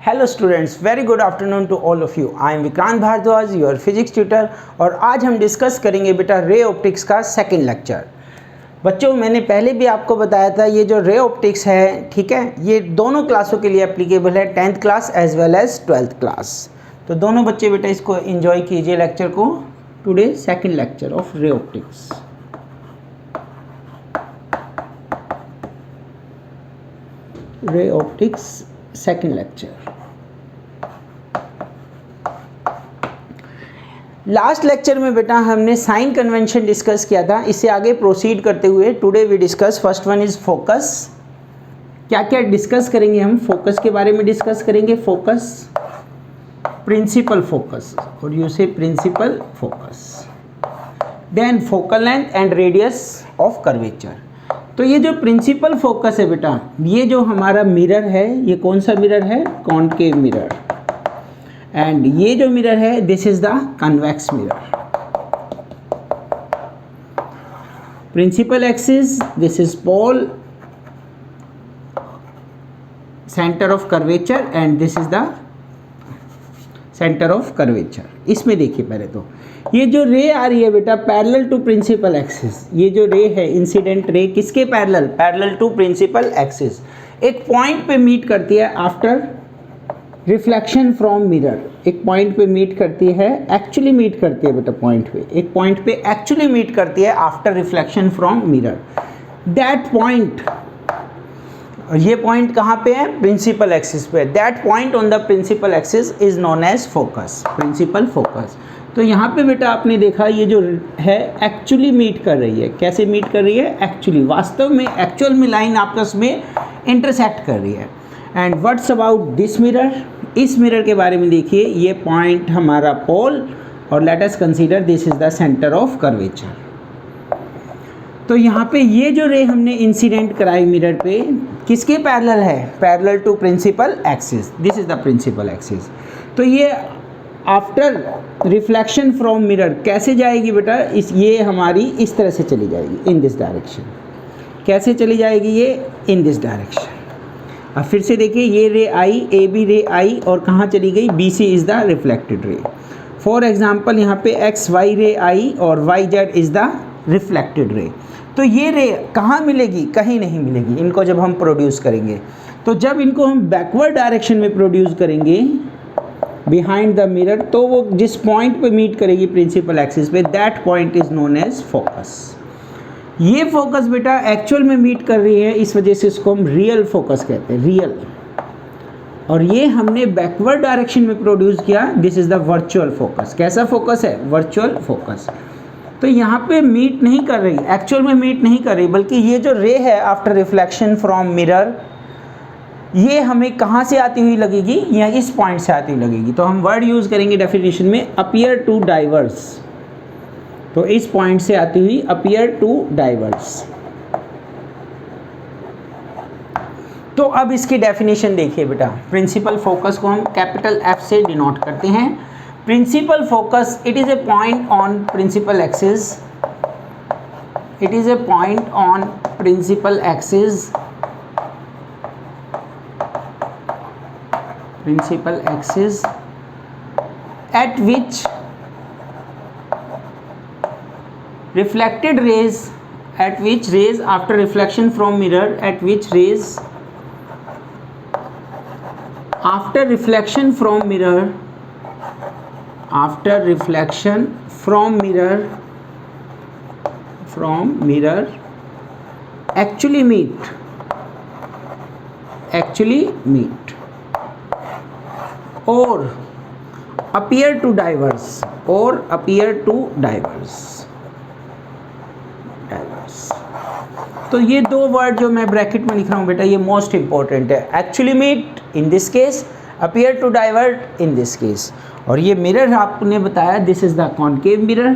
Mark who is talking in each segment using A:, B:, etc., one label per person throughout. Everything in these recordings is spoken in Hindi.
A: Hello students, very good afternoon to all of you. I am Vikrant Bhardwaj, your physics tutor, और आज हम डिस्कस करेंगे बेटा रे ऑप्टिक्स का सेकंड लेक्चर। बच्चों, मैंने पहले भी आपको बताया था ये जो रे ऑप्टिक्स है, ठीक है, ये दोनों क्लासों के लिए एप्लीकेबल है, 10th class as well as 12th class. तो दोनों बच्चे बेटा इसको एंजॉय कीजिए लेक्चर को। Today second lecture of ray optics. Ray optics second lecture. Last lecture में बेटा हमने साइन कन्वेंशन डिस्कस किया था। इससे आगे प्रोसीड करते हुए today we discuss first one is focus. क्या क्या डिस्कस करेंगे हम? फोकस के बारे में डिस्कस करेंगे। फोकस, प्रिंसिपल फोकस, और you say principal focus, then focal length and radius of curvature. तो ये जो प्रिंसिपल फोकस है बेटा, ये जो हमारा मिरर है, ये कौन सा मिरर है? Concave mirror. एंड ये जो मिरर है, this is the convex mirror. Principal axis, this is pole, centre of curvature, and this is the centre of curvature. इसमें देखिए पहले तो ये जो रे आ रही है बेटा पैरेलल टू प्रिंसिपल एक्सिस, ये जो रे है इंसिडेंट रे किसके parallel? Parallel to principal axis. एक पॉइंट पे मीट करती है आफ्टर रिफ्लेक्शन फ्रॉम मिरर। एक पॉइंट पे मीट करती है, एक्चुअली मीट करती है बेटा पॉइंट पे, एक पॉइंट पे एक्चुअली मीट करती है after reflection from mirror. That point, और ये पॉइंट कहाँ पे है? प्रिंसिपल एक्सिस पे। That point on the principal axis is known as focus, principal focus. तो यहाँ पे बेटा आपने देखा ये जो है एक्चुअली मीट कर रही है। कैसे मीट कर रही है? एक्चुअली, वास्तव में एक्चुअल में लाइन आपस में इंटरसेक्ट कर रही है। And what's about this mirror? इस मिरर के बारे में देखिए, ये पॉइंट हमारा पोल, और late us consider this is the centre of curvature. तो यहाँ पे ये जो रे हमने इंसिडेंट कराई मिरर पे, किसके पैरेलल है? Parallel to principal axis. This is the principal axis. तो ये आफ्टर रिफ्लेक्शन फ्रॉम मिरर कैसे जाएगी बेटा? ये हमारी इस तरह से चली जाएगी, इन दिस डायरेक्शन। कैसे चली जाएगी ये? इन दिस डायरेक्शन। अब फिर से देखिए, ये रे आई, ए बी रे आई, और कहाँ चली गई? B C is the reflected ray. For example यहाँ पे एक्स वाई रे आई और Y Z is the reflected ray. तो ये रे कहाँ मिलेगी? कहीं नहीं मिलेगी इनको जब हम प्रोड्यूस करेंगे। तो जब इनको हम बैकवर्ड डायरेक्शन में प्रोड्यूस करेंगे बिहाइंड द मिरर, तो वो जिस पॉइंट पे मीट करेगी प्रिंसिपल एक्सिस पे, that point is known as focus. ये फोकस बेटा एक्चुअल में मीट कर रही है, इस वजह से इसको हम रियल फोकस कहते हैं, रियल। और ये हमने बैकवर्ड डायरेक्शन में प्रोड्यूस किया, this is the virtual focus. कैसा फोकस है? Virtual focus. तो यहाँ पे मीट नहीं कर रही, एक्चुअल में मीट नहीं कर रही, बल्कि ये जो रे है आफ्टर रिफ्लेक्शन फ्रॉम मिरर, ये हमें कहाँ से आती हुई लगेगी? या इस पॉइंट से आती हुई लगेगी। तो हम वर्ड यूज़ करेंगे डेफिनेशन में, अपीयर टू डाइवर्स। तो इस पॉइंट से आती हुई अपीयर टू डाइवर्स। तो अब इसकी डेफिनेशन देखिए बेटा। प्रिंसिपल फोकस को हम कैपिटल एफ से डिनोट करते हैं। Principal focus, it is a point on principal axis. It is a point on principal axis. Principal axis at which reflected rays, at which rays after reflection from mirror, at which rays after reflection from mirror, after reflection from mirror actually meet or appear to diverge, तो ये दो वर्ड जो मैं ब्रैकेट में लिख रहा हूँ बेटा, ये मोस्ट इंपॉर्टेंट है। Actually meet in this case, appear to divert in this case. और ये मिरर आपने बताया, this is the concave mirror.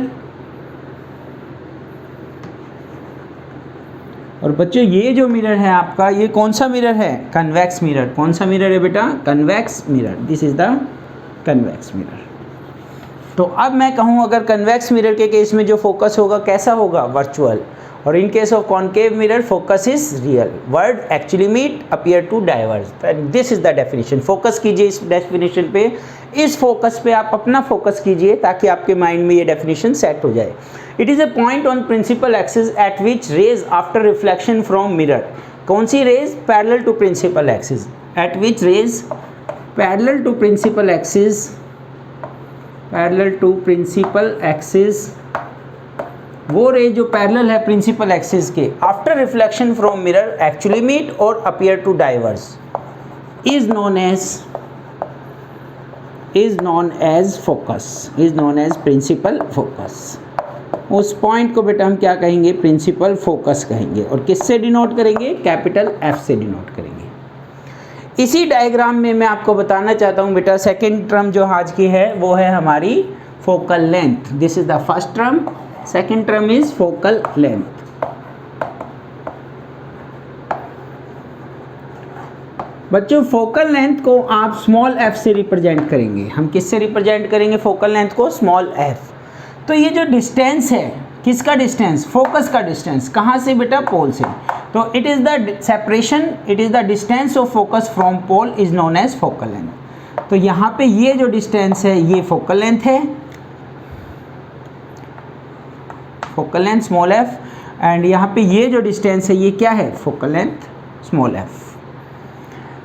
A: और बच्चों ये जो मिरर है आपका, ये कौन सा मिरर है? Convex mirror. कौन सा मिरर है बेटा? Convex mirror. This is the convex mirror. तो अब मैं कहूँ, अगर कन्वेक्स मिरर के केस में जो फोकस होगा कैसा होगा? वर्चुअल। और in case of concave mirror focus is real, word actually meet, appear to diverge. This is the definition. Focus कीजिए इस डेफिनेशन पे, इस फोकस पे आप अपना फोकस कीजिए ताकि आपके माइंड में ये डेफिनेशन सेट हो जाए। It is a point on principal axis at which rays after reflection from mirror, कौन सी rays? Parallel to principal axis, at which rays parallel to principal axis, parallel to principal axis, वो रे जो पैरेलल है प्रिंसिपल एक्सिस के, after reflection from mirror actually meet और appear to diverge, is known as focus, is known as principal focus. उस पॉइंट को बेटा हम क्या कहेंगे? प्रिंसिपल फोकस कहेंगे। और किससे डिनोट करेंगे? कैपिटल एफ से डिनोट करेंगे। इसी डायग्राम में मैं आपको बताना चाहता हूँ बेटा, सेकेंड टर्म जो आज की है वो है हमारी focal length. This is the first term, second term is focal length. बच्चों फोकल लेंथ को आप स्मॉल एफ से रिप्रेजेंट करेंगे। हम किससे रिप्रेजेंट करेंगे फोकल लेंथ को? Small f. तो ये जो डिस्टेंस है, किसका डिस्टेंस? फोकस का डिस्टेंस। कहाँ से बेटा? पोल से। तो it is the separation, it is the distance of focus from pole is known as focal length. तो यहाँ पे ये जो डिस्टेंस है ये फोकल लेंथ है, focal length small f, and यहाँ पे ये जो डिस्टेंस है ये क्या है? Focal length small f.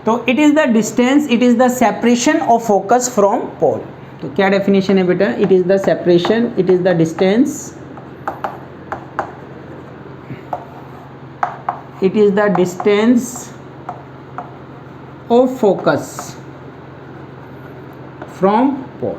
A: तो it is the distance, it is the separation of focus from pole. तो क्या डेफिनेशन है बेटा? It is the separation, it is the distance, it is the distance of focus from pole,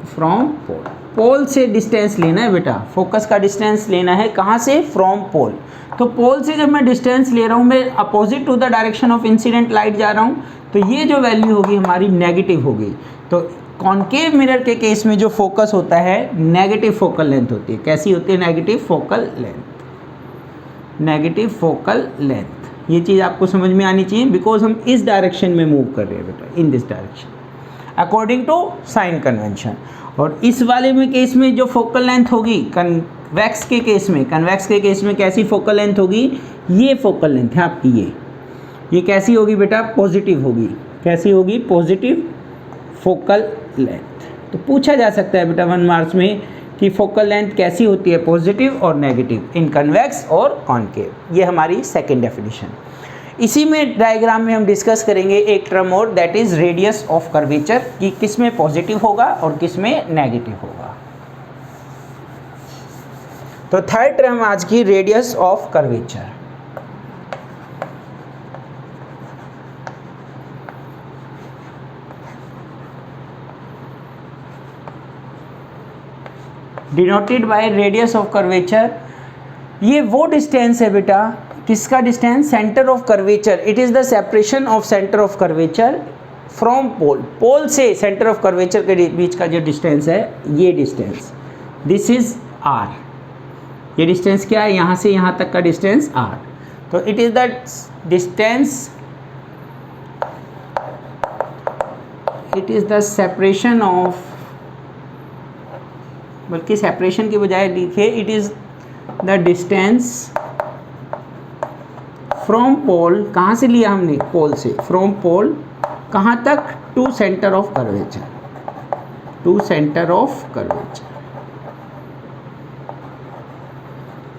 A: from pole. Pole से डिस्टेंस लेना है बेटा, फोकस का डिस्टेंस लेना है कहाँ से? From pole. तो पोल से जब मैं डिस्टेंस ले रहा हूँ, मैं opposite to the direction of incident light जा रहा हूँ, तो ये जो वैल्यू होगी हमारी नेगेटिव होगी। तो कॉनकेव मिरर के केस में जो फोकस होता है नेगेटिव फोकल लेंथ होती है। कैसी होती है? Negative focal length, negative focal length. ये चीज़ आपको समझ में आनी चाहिए, बिकॉज हम इस डायरेक्शन में मूव कर रहे हैं बेटा, in this direction according to sign convention. और इस वाले में केस में जो फोकल लेंथ होगी कन्वेक्स के केस में, कन्वेक्स के केस में कैसी फोकल लेंथ होगी? ये फोकल लेंथ है आपकी, ये कैसी होगी बेटा? पॉजिटिव होगी। कैसी होगी? Positive focal length. तो पूछा जा सकता है बेटा 1 मार्क्स में कि फोकल लेंथ कैसी होती है? पॉजिटिव और नेगेटिव इन कन्वेक्स और कॉनकेव। ये हमारी सेकेंड डेफिनेशन। इसी में डायग्राम में हम डिस्कस करेंगे एक टर्म और, that is radius of curvature, कि किस में पॉजिटिव होगा और किस में नेगेटिव होगा। तो थर्ड टर्म आज की radius of curvature. Denoted by radius of curvature. ये वो डिस्टेंस है बेटा, किसका distance? Centre of curvature. It is the separation of centre of curvature from pole. Pole से सेंटर ऑफ कर्वेचर के बीच का जो डिस्टेंस है ये डिस्टेंस, दिस इज आर। ये डिस्टेंस क्या है? यहाँ से यहाँ तक का डिस्टेंस आर। तो it is the distance, it is the separation of, बल्कि सेपरेशन के बजाय लिखिए it is the distance from pole. कहाँ से लिया हमने? पोल से। फ्रॉम पोल कहाँ तक? To centre of curvature, to centre of curvature.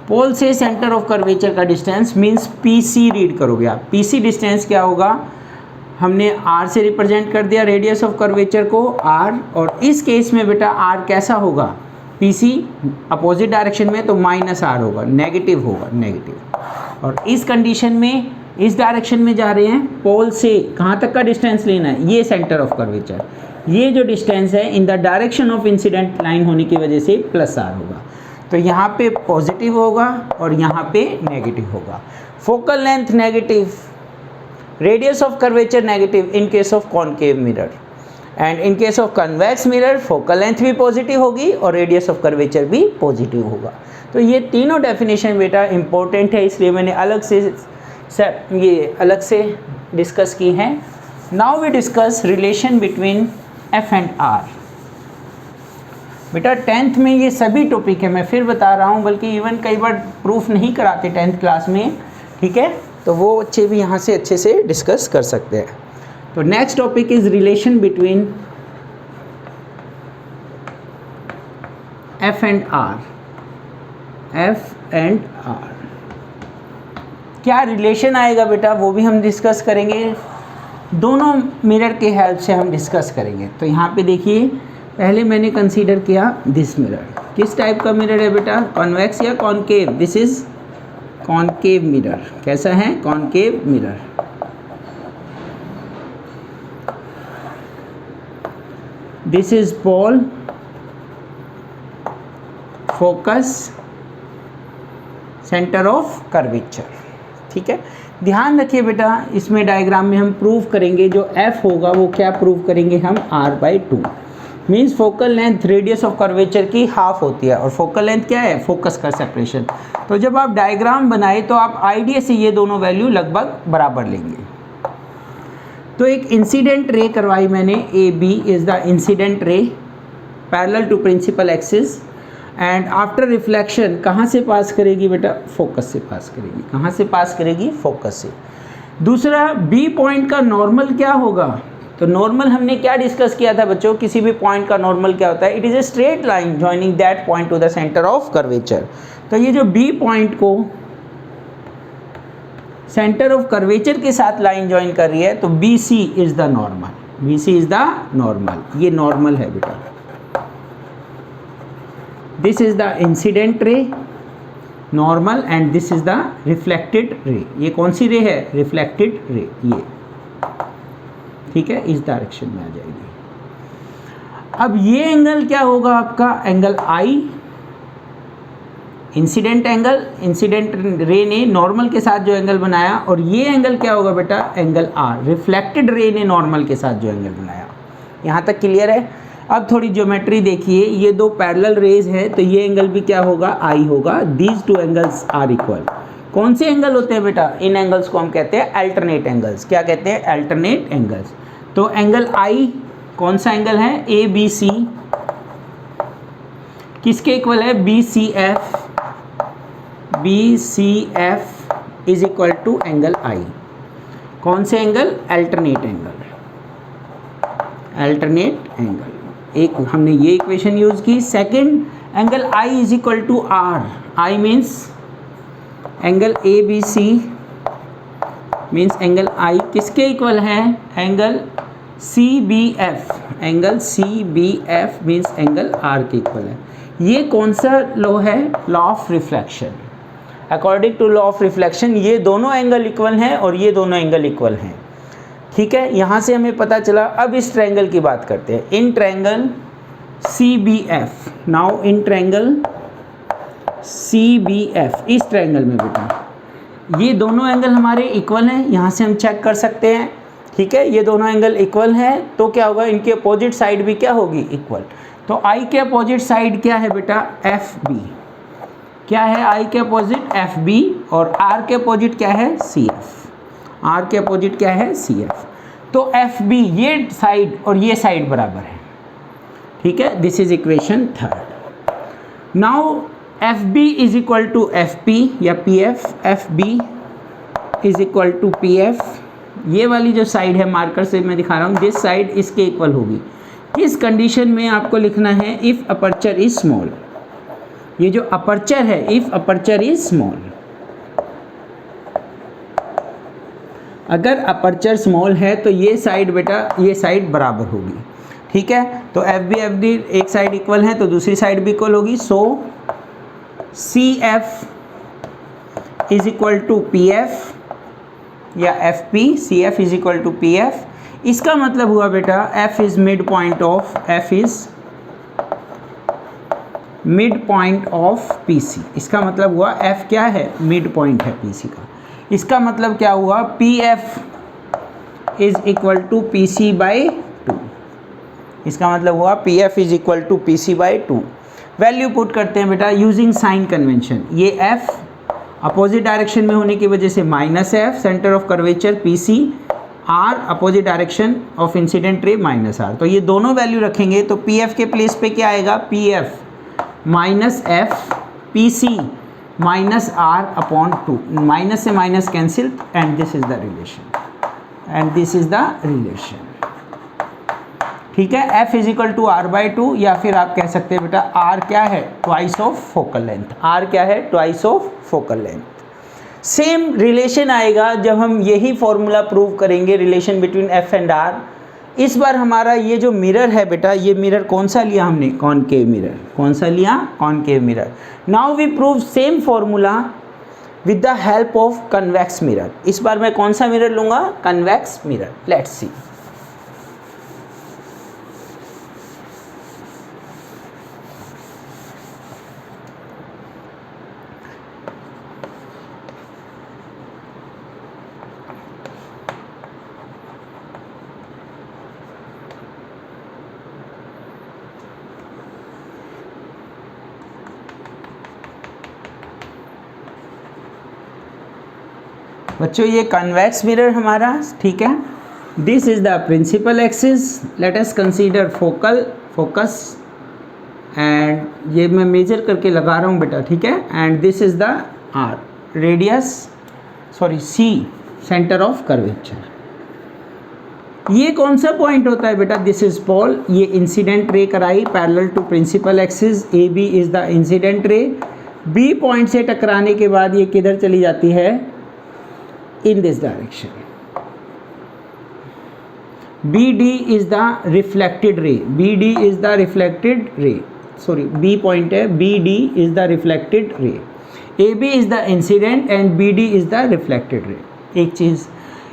A: Pole से सेंटर ऑफ कर्वेचर का डिस्टेंस मींस पीसी रीड करोगे आप। पीसी डिस्टेंस क्या होगा? हमने आर से रिप्रेजेंट कर दिया रेडियस ऑफ कर्वेचर को, आर। और इस केस में बेटा आर कैसा होगा? पीसी अपोजिट डायरेक्शन में तो माइनस आर होगा, नेगेटिव होगा, नेगेटिव। और इस कंडीशन में इस डायरेक्शन में जा रहे हैं, पोल से कहाँ तक का डिस्टेंस लेना है? ये सेंटर ऑफ कर्वेचर। ये जो डिस्टेंस है इन the direction of incident line होने की वजह से प्लस आर होगा। तो यहाँ पे पॉजिटिव होगा और यहाँ पे नेगेटिव होगा। Focal length negative, radius of curvature negative in case of concave mirror, and in case of convex mirror focal length भी पॉजिटिव होगी और रेडियस ऑफ कर्वेचर भी पॉजिटिव होगा। तो ये तीनों डेफिनेशन बेटा इंपॉर्टेंट है, इसलिए मैंने अलग से डिस्कस की हैं। Now we discuss relation between F and R. बेटा 10th में ये सभी टॉपिक है, मैं फिर बता रहा हूँ, बल्कि इवन कई बार प्रूफ नहीं कराते 10th क्लास में, ठीक है, तो वो बच्चे भी यहाँ से अच्छे से डिस्कस कर सकते हैं। तो next topic is relation between F and R. F and R क्या रिलेशन आएगा बेटा, वो भी हम डिस्कस करेंगे, दोनों मिरर के हेल्प से हम डिस्कस करेंगे। तो यहाँ पे देखिए, पहले मैंने कंसीडर किया दिस मिरर। किस टाइप का मिरर है बेटा, कॉन्वेक्स या concave? This is concave mirror. कैसा है? Concave mirror. This is ball, focus, centre of curvature. ठीक है, ध्यान रखिए बेटा, इसमें डायग्राम में हम प्रूव करेंगे, जो एफ होगा वो क्या प्रूव करेंगे हम, r/2 means focal length radius of curvature की हाफ होती है, और फोकल लेंथ क्या है, फोकस का सेपरेशन। तो जब आप डायग्राम बनाए तो आप आइडिया से ये दोनों वैल्यू लगभग बराबर लेंगे। तो एक इंसिडेंट रे करवाई मैंने, A B is the incident ray parallel to principal axis, and after reflection कहाँ से पास करेगी बेटा, फोकस से पास करेगी। कहाँ से पास करेगी, फोकस से। दूसरा, बी पॉइंट का नॉर्मल क्या होगा, तो नॉर्मल हमने क्या डिस्कस किया था बच्चों, किसी भी पॉइंट का नॉर्मल क्या होता है, it is a straight line joining that point to the centre of curvature. तो ये जो बी पॉइंट को सेंटर ऑफ कर्वेचर के साथ लाइन ज्वाइन कर रही है, तो B C is the normal, B C is the normal, ये नॉर्मल है बेटा। This is the incident ray normal, and this is the reflected ray. ये कौन सी रे है, रिफ्लेक्टेड रे, ये ठीक है, इस डायरेक्शन में आ जाएगी। अब ये एंगल क्या होगा आपका, एंगल आई, इंसिडेंट एंगल, इंसिडेंट रे ने नॉर्मल के साथ जो एंगल बनाया, और ये एंगल क्या होगा बेटा, एंगल आर, रिफ्लेक्टेड रे ने नॉर्मल के साथ जो एंगल बनाया। यहाँ तक क्लियर है? अब थोड़ी ज्योमेट्री देखिए, ये दो पैरेलल रेज है, तो ये एंगल भी क्या होगा, आई होगा। These two angles are equal. कौन से एंगल होते हैं बेटा, इन एंगल्स को हम कहते हैं अल्टरनेट एंगल्स। क्या कहते हैं, अल्टरनेट एंगल्स। तो एंगल आई कौन सा एंगल है, ए बी सी, किसके इक्वल है, B C F. B C F is equal to angle I. कौन से angle, alternate angle, alternate angle. एक हमने ये इक्वेशन यूज की। Second, angle I is equal to R. I means angle A B C means angle I किसके इक्वल है, angle C B F. Angle C B F means angle R के इक्वल है। ये कौन सा लॉ है, law of reflection. According to law of reflection ये दोनों एंगल इक्वल हैं और ये दोनों एंगल इक्वल हैं। ठीक है, यहाँ से हमें पता चला। अब इस ट्रायंगल की बात करते हैं, in triangle C B F. Now in triangle C B F, इस ट्रायंगल में बेटा ये दोनों एंगल हमारे इक्वल हैं, यहाँ से हम चेक कर सकते हैं। ठीक है, ये दोनों एंगल इक्वल हैं, तो क्या होगा, इनकी अपोजिट साइड भी क्या होगी, इक्वल। तो आई के अपोजिट साइड क्या है बेटा, एफ बी। क्या है आई के अपोजिट, एफ बी, और आर के अपोजिट क्या है, सी एफ। आर के अपोजिट क्या है, सी एफ। तो एफ बी, ये साइड और ये साइड बराबर है। ठीक है, this is equation third. Now F B is equal to F P या P F. F B is equal to P F. ये वाली जो साइड है मार्कर से मैं दिखा रहा हूँ, दिस साइड इसके इक्वल होगी। किस कंडीशन में आपको लिखना है, इफ़ अपर्चर इज स्मॉल। ये जो अपर्चर है, इफ़ अपर्चर इज स्मॉल, अगर अपर्चर स्मॉल है तो ये साइड बेटा, ये साइड बराबर होगी। ठीक है, तो एफ बी एक साइड इक्वल है तो दूसरी साइड भी इक्वल होगी। So C F is equal to P F या F P, C F is equal to P F. इसका मतलब हुआ बेटा F is mid point of, F is mid point of P C. इसका मतलब हुआ एफ क्या है, मिड पॉइंट है पी सी का। इसका मतलब क्या हुआ, P F is equal to P C by 2। इसका मतलब हुआ P F is equal to P C by 2। Value put करते हैं बेटा यूजिंग साइन कन्वेंशन। ये एफ अपोजिट डायरेक्शन में होने की वजह से minus F, centre of curvature P C, R opposite direction of incident ray minus R, तो ये दोनों वैल्यू रखेंगे तो पी एफ के प्लेस पे क्या आएगा, P F minus F P C minus R upon 2, minus से minus cancel and this is the relation, and this is the relation. ठीक है, f is equal to R by 2, या फिर आप कह सकते हैं बेटा r क्या है, twice of focal length, r क्या है, twice of focal length. Same relation आएगा जब हम यही फॉर्मूला प्रूव करेंगे, relation between f and r। इस बार हमारा ये जो मिरर है बेटा, ये मिरर कौन सा लिया हमने, कॉनकेव मिरर, कौन सा लिया, concave mirror. Now we prove same formula with the help of convex mirror. इस बार मैं कौन सा मिरर लूँगा, कन्वेक्स मिरर। Let's see. बच्चों ये कन्वेक्स मिरर हमारा, ठीक है। This is the principal axis, let us consider focus and ये मैं मेजर करके लगा रहा हूँ बेटा, ठीक है। And this is the R, radius, sorry C, centre of curvature. ये कौन सा पॉइंट होता है बेटा, दिस इज पोल। ये इंसिडेंट रे कराई parallel to principal axis, A B is the incident ray. B point से टकराने के बाद ये किधर चली जाती है, in this direction. BD is the reflected ray, BD is the reflected ray, sorry B point है, BD is the reflected ray, AB is the incident and BD is the reflected ray। एक चीज़,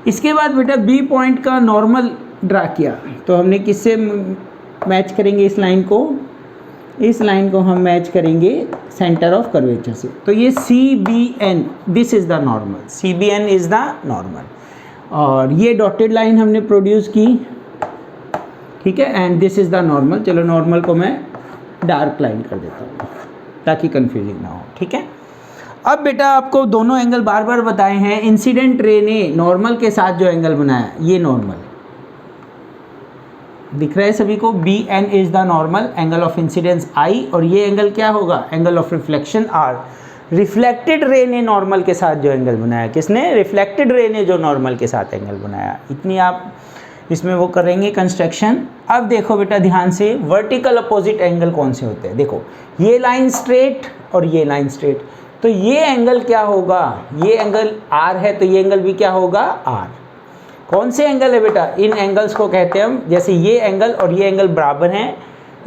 A: इसके बाद बेटा B पॉइंट का नॉर्मल ड्रा किया, तो हमने किससे मैच करेंगे इस लाइन को, इस लाइन को हम मैच करेंगे सेंटर ऑफ कर्वेचर से। तो ये CBN, this is the normal, CBN is the normal. और ये डॉटेड लाइन हमने प्रोड्यूस की, ठीक है, and this is the normal. चलो नॉर्मल को मैं डार्क लाइन कर देता हूँ ताकि कन्फ्यूजिंग ना हो, ठीक है। अब बेटा आपको दोनों एंगल बार बार बताए हैं, इंसिडेंट रे ने नॉर्मल के साथ जो एंगल बनाया, ये नॉर्मल दिख रहा है सभी को, BN is the normal, angle of incidence I, और ये एंगल क्या होगा, angle of reflection R। Reflected ray ने नॉर्मल के साथ जो एंगल बनाया, किसने, रिफ्लेक्टेड रे ने जो नॉर्मल के साथ एंगल बनाया। इतनी आप इसमें वो करेंगे कंस्ट्रक्शन। अब देखो बेटा ध्यान से, वर्टिकल अपोजिट एंगल कौन से होते हैं, देखो ये लाइन स्ट्रेट और ये लाइन स्ट्रेट, तो ये एंगल क्या होगा, ये एंगल R है तो ये एंगल भी क्या होगा, R। कौन से एंगल है बेटा, इन एंगल्स को कहते हैं हम, जैसे ये एंगल और ये एंगल बराबर हैं,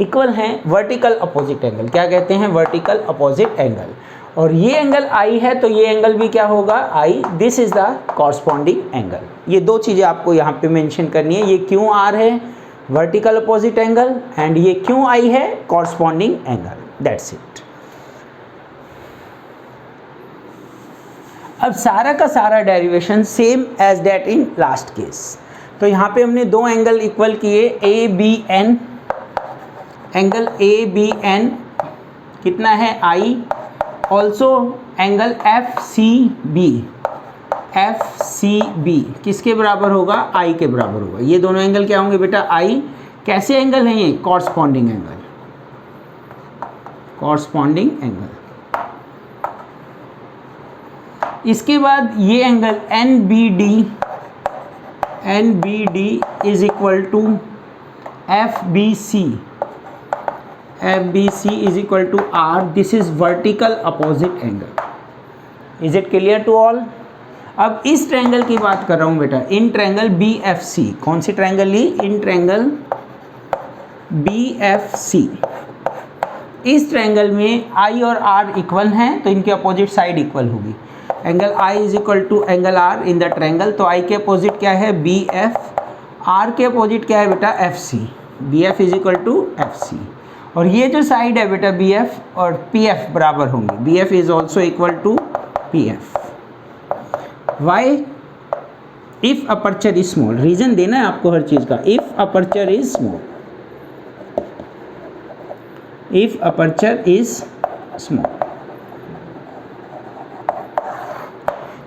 A: इक्वल हैं, वर्टिकल अपोजिट एंगल। क्या कहते हैं, वर्टिकल अपोजिट एंगल। और ये एंगल I है तो ये एंगल भी क्या होगा, I, this is the corresponding angle. ये दो चीज़ें आपको यहाँ पे मेंशन करनी है, ये क्यों R है, वर्टिकल अपोजिट एंगल, एंड ये क्यों I है, कॉरस्पॉन्डिंग एंगल, दैट्स इट। अब सारा का सारा derivation same as that in last case. तो यहाँ पे हमने दो एंगल इक्वल किए, ABN, एंगल ABN कितना है I, ऑल्सो एंगल FCB किसके बराबर होगा, I के बराबर होगा। ये दोनों एंगल क्या होंगे बेटा, I। कैसे एंगल हैं ये, कॉरस्पॉन्डिंग एंगल, कॉरस्पॉन्डिंग एंगल। इसके बाद ये angle NBD is equal to FBC is equal to R, this is vertical opposite angle. Is it clear to all. अब इस ट्रायंगल की बात कर रहा हूँ बेटा, इन ट्रायंगल BFC, कौन सी ट्रायंगल ली, इन ट्रायंगल BFC। इस ट्रायंगल में I और R इक्वल हैं तो इनके अपोजिट साइड इक्वल होगी। Angle I is equal to angle R in the triangle, तो I के अपोजिट क्या है, BF, R के अपोजिट क्या है बेटा, FC, BF is equal to FC। और ये जो साइड है बेटा BF और PF बराबर होंगे, BF is also equal to PF। Why, if aperture is small, reason देना है आपको हर चीज़ का, if aperture is small, if aperture is small.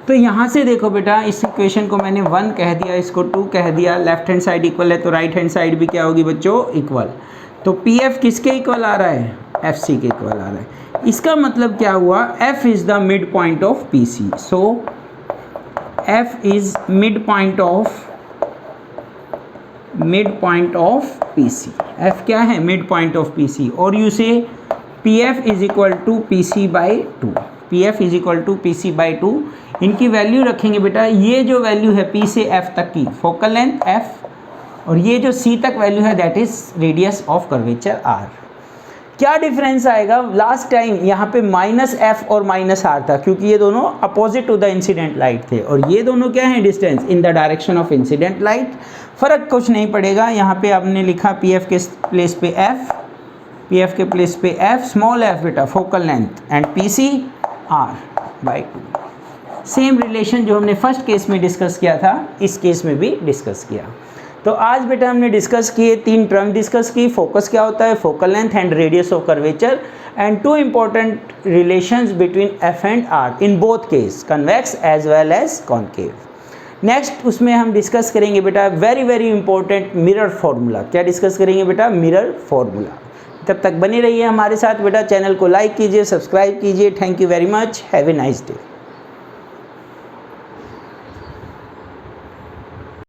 A: तो यहाँ से देखो बेटा, इस इक्वेशन को मैंने 1 कह दिया, इसको 2 कह दिया, लेफ्ट हैंड साइड इक्वल है तो राइट हैंड साइड भी क्या होगी बच्चों, इक्वल। तो पी एफ किसके इक्वल आ रहा है, एफ सी के इक्वल आ रहा है। इसका मतलब क्या हुआ, F is the mid point of P C. So F is mid point of P C. F क्या है, mid point of P C. और you say P F is equal to P C by two. P F is equal to P C by two. इनकी वैल्यू रखेंगे बेटा, ये जो वैल्यू है पी से एफ तक की फोकल लेंथ एफ, और ये जो सी तक वैल्यू है that is radius of curvature R. क्या डिफरेंस आएगा, लास्ट टाइम यहाँ पे माइनस एफ और माइनस आर था क्योंकि ये दोनों opposite to the incident light थे, और ये दोनों क्या है, distance in the direction of incident light. फर्क कुछ नहीं पड़ेगा, यहाँ पे आपने लिखा पी एफ के प्लेस पे एफ, पी एफ के प्लेस पे एफ, स्मॉल एफ बेटा focal length, and P C R by two. Same relation जो हमने फर्स्ट केस में डिस्कस किया था इस केस में भी डिस्कस किया। तो आज बेटा हमने डिस्कस किए, 3 टर्म डिस्कस की। फोकस क्या होता है, focal length and radius of curvature, and 2 important relations between F and R in both case, convex as well as concave. Next उसमें हम डिस्कस करेंगे बेटा वेरी इंपॉर्टेंट मिरर फॉर्मूला। क्या डिस्कस करेंगे बेटा, मिरर फॉर्मूला। तब तक बने रहिए हमारे साथ बेटा, चैनल को लाइक कीजिए, सब्सक्राइब कीजिए। Thank you very much, have a nice day.